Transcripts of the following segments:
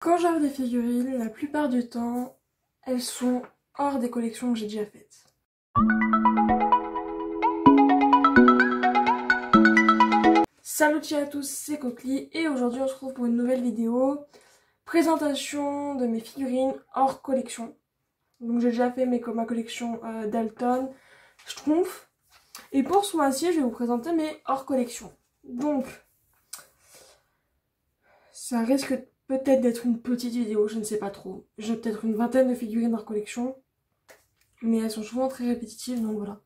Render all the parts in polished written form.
Quand j'offre des figurines, la plupart du temps, elles sont hors des collections que j'ai déjà faites. Salut à tous, c'est Coquely et aujourd'hui on se retrouve pour une nouvelle vidéo. Présentation de mes figurines hors collection. Donc j'ai déjà fait ma collection Dalton, Schtroumpf. Et pour ce mois-ci, je vais vous présenter mes hors collection. Donc, ça risque peut-être d'être une petite vidéo, je ne sais pas trop. J'ai peut-être une vingtaine de figurines hors collection. Mais elles sont souvent très répétitives, donc voilà.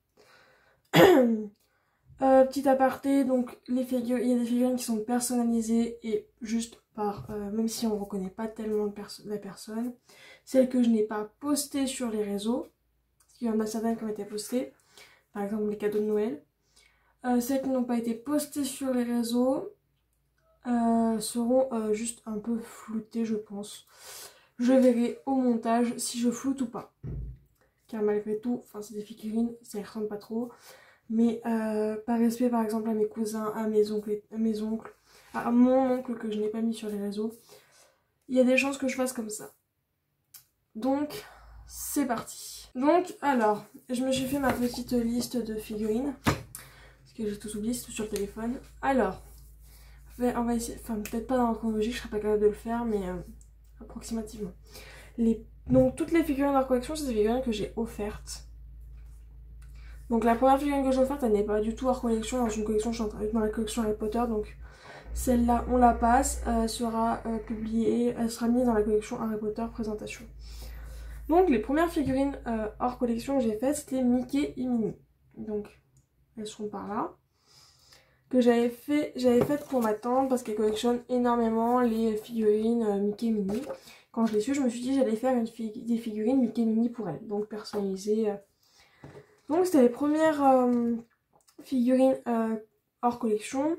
Petit aparté, donc il y a des figurines qui sont personnalisées et juste par, même si on ne reconnaît pas tellement la personne. Celles que je n'ai pas postées sur les réseaux, parce qu'il y en a certaines qui ont été postées, par exemple les cadeaux de Noël. Celles qui n'ont pas été postées sur les réseaux seront juste un peu floutées, je pense. Je verrai au montage si je floute ou pas. Car malgré tout, enfin c'est des figurines, ça ne ressemble pas trop. Mais par respect par exemple à mes cousins, à mes oncles, à mon oncle que je n'ai pas mis sur les réseaux, il y a des chances que je fasse comme ça. Donc c'est parti. Donc alors, je me suis fait ma petite liste de figurines. Parce que j'ai tout oublié, c'est tout sur le téléphone. Alors, on va essayer, enfin peut-être pas dans la chronologie, je serais pas capable de le faire, mais approximativement. Donc toutes les figurines de la collection, c'est des figurines que j'ai offertes. Donc la première figurine que j'ai offerte, elle n'est pas du tout hors collection. Dans une collection, je suis dans la collection Harry Potter, donc celle-là, on la passe. Elle sera publiée, elle sera mise dans la collection Harry Potter présentation. Donc les premières figurines hors collection que j'ai faites, c'était Mickey et Minnie. Donc elles seront par là. Que j'avais faites pour ma tante parce qu'elle collectionne énormément les figurines Mickey et Minnie. Quand je l'ai su, je me suis dit j'allais faire des figurines Mickey et Minnie pour elle, donc personnalisées. Donc c'était les premières figurines hors collection.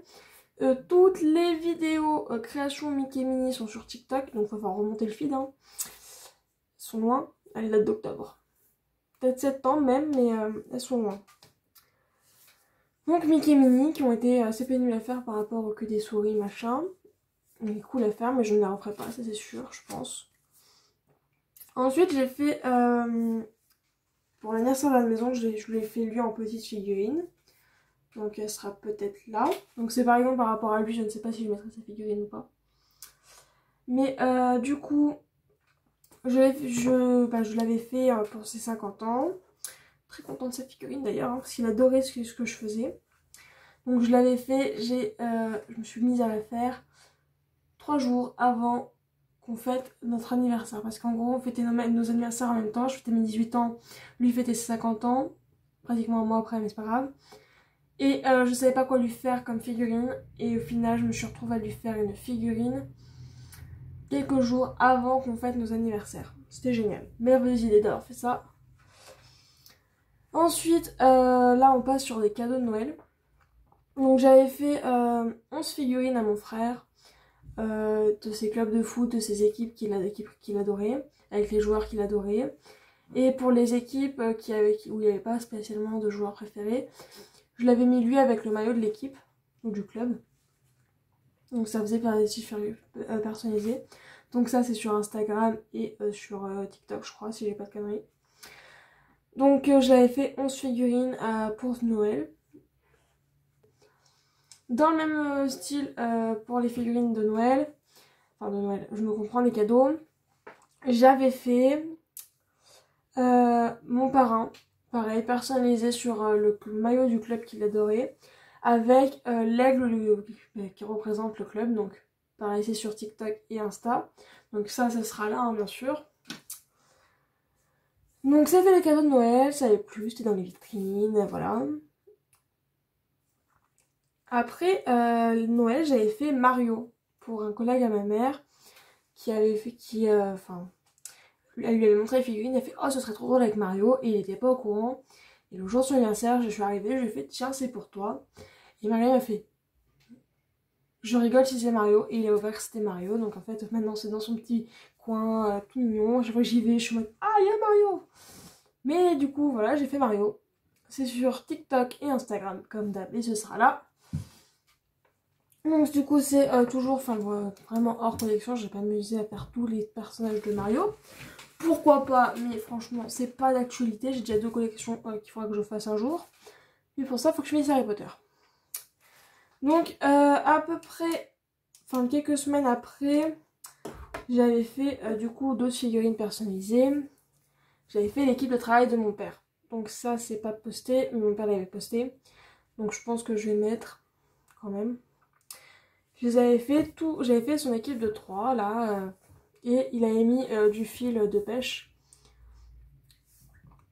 Toutes les vidéos création Mickey et Minnie sont sur TikTok, donc il va falloir remonter le feed. Hein. Elles sont loin, elles datent d'octobre. Peut-être septembre même, mais elles sont loin. Donc Mickey et Minnie qui ont été assez pénibles à faire par rapport au que des souris machin. Il est cool à faire, mais je ne la referai pas, ça c'est sûr, je pense. Ensuite j'ai fait, pour l'anniversaire de la maison, je l'ai fait lui en petite figurine. Donc elle sera peut-être là. Donc c'est par exemple par rapport à lui, je ne sais pas si je mettrai sa figurine ou pas. Mais du coup, je l'avais fait pour ses 50 ans. Très contente de sa figurine d'ailleurs, hein, parce qu'il adorait ce que je faisais. Donc je l'avais fait, je me suis mise à la faire 3 jours avant qu'on fête notre anniversaire. Parce qu'en gros, on fêtait nos anniversaires en même temps. Je fêtais mes 18 ans, lui fêtait ses 50 ans. Pratiquement un mois après, mais c'est pas grave. Et je savais pas quoi lui faire comme figurine. Et au final, je me suis retrouvée à lui faire une figurine quelques jours avant qu'on fête nos anniversaires. C'était génial. Merveilleuse idée d'avoir fait ça. Ensuite, là on passe sur les cadeaux de Noël. Donc j'avais fait 11 figurines à mon frère. De ses clubs de foot, de ses équipes qu'il adorait, avec les joueurs qu'il adorait. Et pour les équipes où il n'y avait pas spécialement de joueurs préférés, je l'avais mis lui avec le maillot de l'équipe, ou du club. Donc ça faisait des t-shirts personnalisés. Donc ça c'est sur Instagram et sur TikTok je crois, si j'ai pas de conneries. Donc j'avais fait 11 figurines pour Noël. Dans le même style pour les figurines de Noël, enfin de Noël, je me comprends, les cadeaux, j'avais fait mon parrain, pareil, personnalisé sur le maillot du club qu'il adorait, avec l'aigle qui représente le club, donc pareil c'est sur TikTok et Insta, donc ça sera là hein, bien sûr. Donc ça fait les cadeaux de Noël, ça avait plu, c'était dans les vitrines, voilà. Après Noël, j'avais fait Mario pour un collègue à ma mère qui avait fait, elle lui avait montré la figurine, elle a fait oh ce serait trop drôle avec Mario et il était pas au courant. Et le jour de son anniversaire, je suis arrivée, je lui ai fait tiens c'est pour toi. Et Mario m'a fait je rigole si c'est Mario et il a ouvert que c'était Mario. Donc en fait maintenant c'est dans son petit coin tout mignon. Chaque fois que j'y vais je suis en mode ah il y a Mario. Mais du coup voilà j'ai fait Mario. C'est sur TikTok et Instagram comme d'hab et ce sera là. Donc du coup c'est toujours, enfin vraiment hors collection, j'ai pas m'amusé à faire tous les personnages de Mario. Pourquoi pas, mais franchement c'est pas d'actualité, j'ai déjà 2 collections qu'il faudra que je fasse un jour. Mais pour ça il faut que je finisse Harry Potter. Donc à peu près, enfin quelques semaines après, j'avais fait du coup d'autres figurines personnalisées. J'avais fait l'équipe de travail de mon père. Donc ça c'est pas posté, mais mon père l'avait posté. Donc je pense que je vais mettre quand même. Je les avais fait tout, j'avais fait son équipe de 3 là, et il avait mis du fil de pêche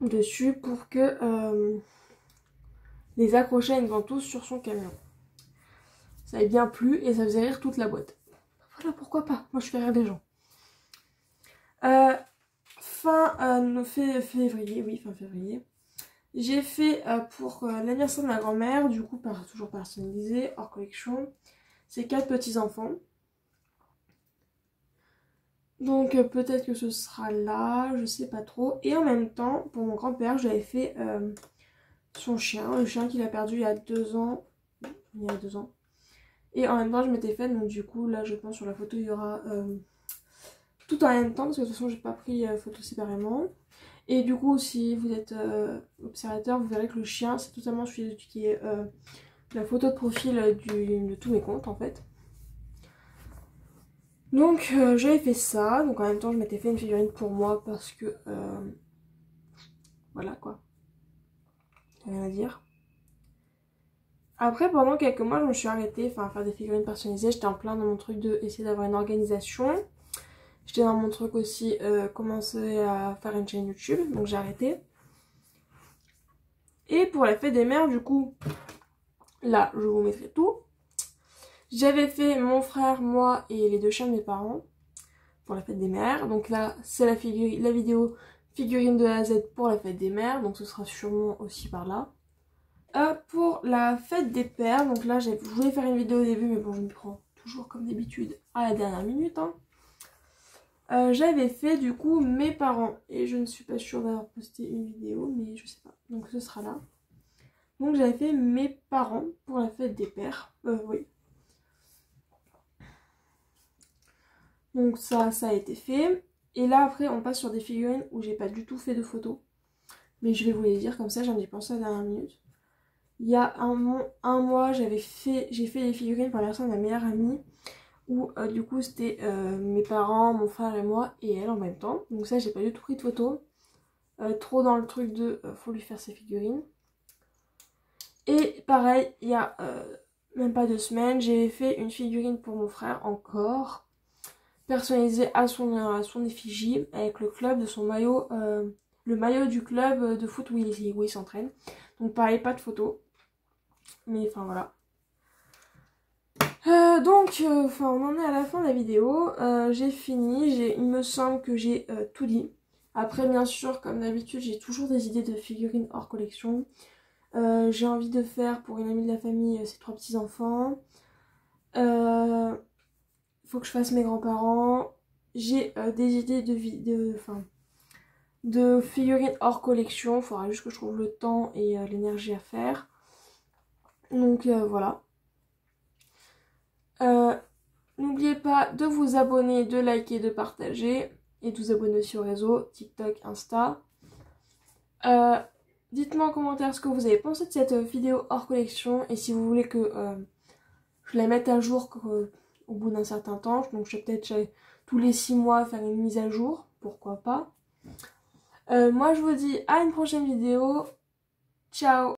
dessus pour que les accrocher à une ventouse sur son camion. Ça avait bien plu et ça faisait rire toute la boîte. Voilà, pourquoi pas, moi je fais rire des gens. Fin février, oui, fin février, j'ai fait pour l'anniversaire de ma grand-mère, du coup toujours personnalisé, hors collection, c'est 4 petits-enfants. Donc peut-être que ce sera là, je sais pas trop. Et en même temps, pour mon grand-père, j'avais fait son chien, le chien qu'il a perdu il y a 2 ans. Il y a 2 ans. Et en même temps, je m'étais fait, donc du coup, là je pense sur la photo, il y aura tout en même temps, parce que de toute façon, j'ai pas pris photo séparément. Et du coup, si vous êtes observateur, vous verrez que le chien, c'est totalement celui qui est la photo de profil de tous mes comptes en fait. Donc j'avais fait ça, donc en même temps je m'étais fait une figurine pour moi parce que voilà quoi, rien à dire. Après pendant quelques mois je me suis arrêtée à faire des figurines personnalisées, j'étais en plein dans mon truc de essayer d'avoir une organisation. J'étais dans mon truc aussi commencer à faire une chaîne YouTube, donc j'ai arrêté. Et pour la fête des mères du coup, là je vous mettrai tout. J'avais fait mon frère, moi et les 2 chiens de mes parents pour la fête des mères. Donc là, c'est la vidéo figurine de A à Z pour la fête des mères. Donc ce sera sûrement aussi par là. Pour la fête des pères, donc là, je voulais faire une vidéo au début, mais bon, je me prends toujours comme d'habitude à la dernière minute. J'avais fait du coup mes parents. Et je ne suis pas sûre d'avoir posté une vidéo, mais je sais pas. Donc ce sera là. Donc j'avais fait mes parents pour la fête des pères. Oui. Donc ça a été fait. Et là après on passe sur des figurines où j'ai pas du tout fait de photos. Mais je vais vous les dire comme ça, j'en ai pensé à la dernière minute. Il y a un mois j'ai fait des figurines pour l'anniversaire de ma meilleure amie. Où du coup c'était mes parents, mon frère et moi et elle en même temps. Donc ça j'ai pas du tout pris de photos. Trop dans le truc de faut lui faire ses figurines. Et pareil, il y a même pas 2 semaines, j'ai fait une figurine pour mon frère encore. Personnalisé à son effigie avec le club de son maillot, le maillot du club de foot où il s'entraîne. Donc pareil, pas de photo, mais enfin voilà. On en est à la fin de la vidéo. J'ai fini, il me semble que j'ai tout dit. Après bien sûr, comme d'habitude, j'ai toujours des idées de figurines hors collection. J'ai envie de faire pour une amie de la famille ses 3 petits enfants. Faut que je fasse mes grands-parents. J'ai des idées de figurines hors collection. Il faudra juste que je trouve le temps et l'énergie à faire. Donc voilà. N'oubliez pas de vous abonner, de liker, de partager. Et de vous abonner aussi au réseau TikTok, Insta. Dites-moi en commentaire ce que vous avez pensé de cette vidéo hors collection. Et si vous voulez que je la mette à jour au bout d'un certain temps. Donc je vais peut-être tous les 6 mois faire une mise à jour. Pourquoi pas. Moi je vous dis à une prochaine vidéo. Ciao.